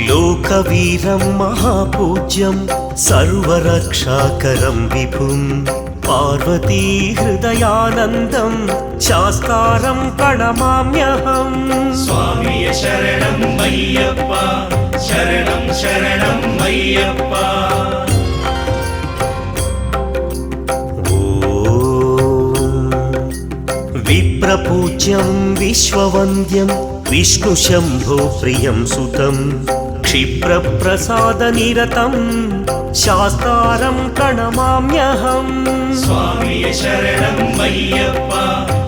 लोकवीरं महापूज्यं सर्वरक्षाकरं विभुं पार्वती हृदयानन्दं शास्तारं प्रणमाम्यहम्। स्वामी शरणं मय्यप्पा, शरणं शरणं मय्यप्पा। विप्रपूज्यं विश्ववन्द्यं विष्णुशम्भो प्रियं सुतं क्षिप्रप्रसादनिरतं शास्तारं प्रणमाम्यहम्। स्वामी शरणं मय्यप्पा,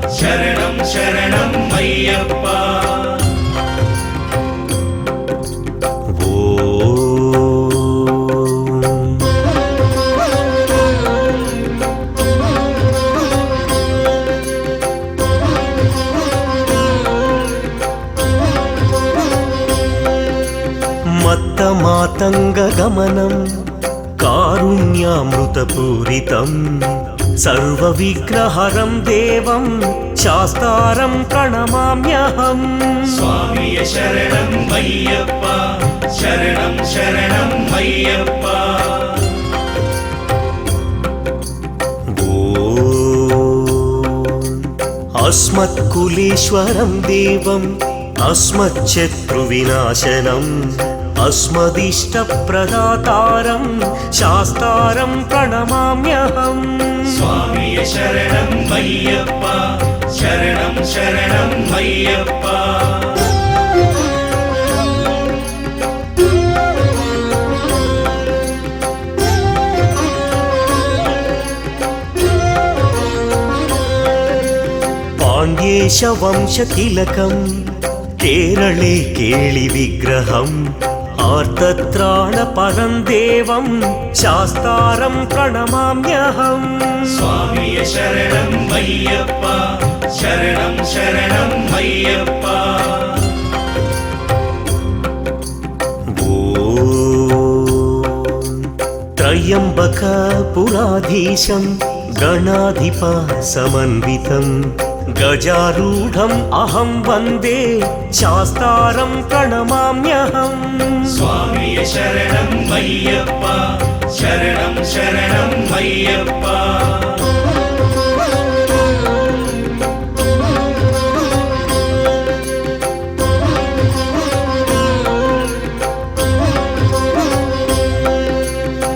शरणं शरणं मय्यप्पा। मत्तमातङ्गगमनं कारुण्यामृतपूरितं सर्वविघ्नहरं देवं शास्तारं प्रणमाम्यहम्। स्वामी शरणं मय्यप्पा, शरणं शरणं मय्यप्पा। अस्मत्कुलेश्वरं देवम् अस्मच्छत्रुविनाशनम् अस्मदिष्टप्रदातारं शास्तारं प्रणमाम्यहम्। स्वामी शरणं मय्यप्पा, शरणं शरणं मय्यप्पा। पाण्ड्येशवंशतिलकं केरळे केळिविग्रहम् आर्तत्राणपरं देवं शास्तारं प्रणमाम्यहम्। स्वामी शरणं मय्यप्पा, शरणं शरणं मय्यप्पा। त्र्यम्बकपुराधीशं गणाधिपसमन्वितं गजारूढम् अहं वन्दे शास्तारं प्रणमाम्यहम्। स्वामी शरणं मय्यप्पा, शरणं शरणं मय्यप्पा।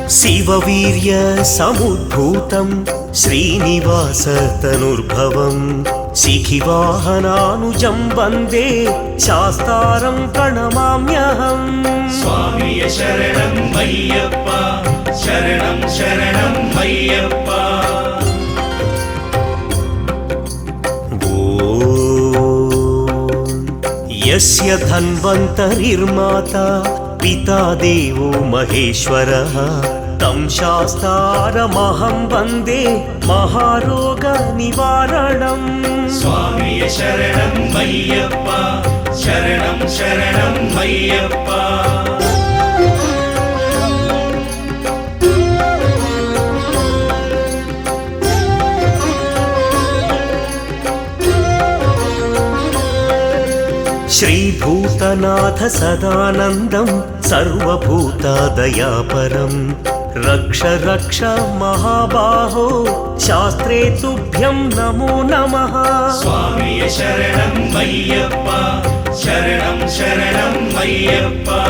शिववीर्यसमुद्भूतं श्रीनिवासतनुर्भवं शिखिवाहनानुजं वन्दे शास्तारं प्रणमाम्यहम्। स्वामी शरणं मय्यप्पा, शरणं शरणं मय्यप्पा। यस्य धन्वन्तरिर्माता पिता देवो महेश्वरः तं शास्तारमहं वन्दे महारोगनिवारणम्। स्वामी शरणं मय्यप्पा, शरणं शरणं मय्यप्पा। श्रीभूतनाथ सदानन्दं सर्वभूतादयापरं रक्ष रक्ष महाबाहो शास्त्रे तुभ्यं नमो नमः। स्वामी शरणं मय्यप्पा, शरणं शरणं मय्यप्पा।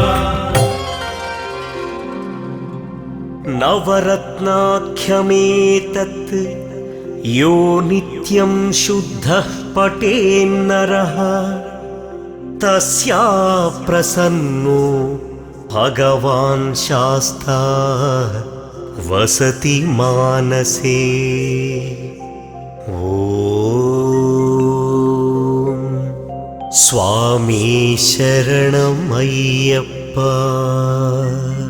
नवरत्नाख्यमेतत् यो नित्यं शुद्धः पठेन्नरः तस्या प्रसन्नो भगवान् शास्ता वसति मानसे। ॐ स्वामी शरणमय्यप्पा। मय्यप्पा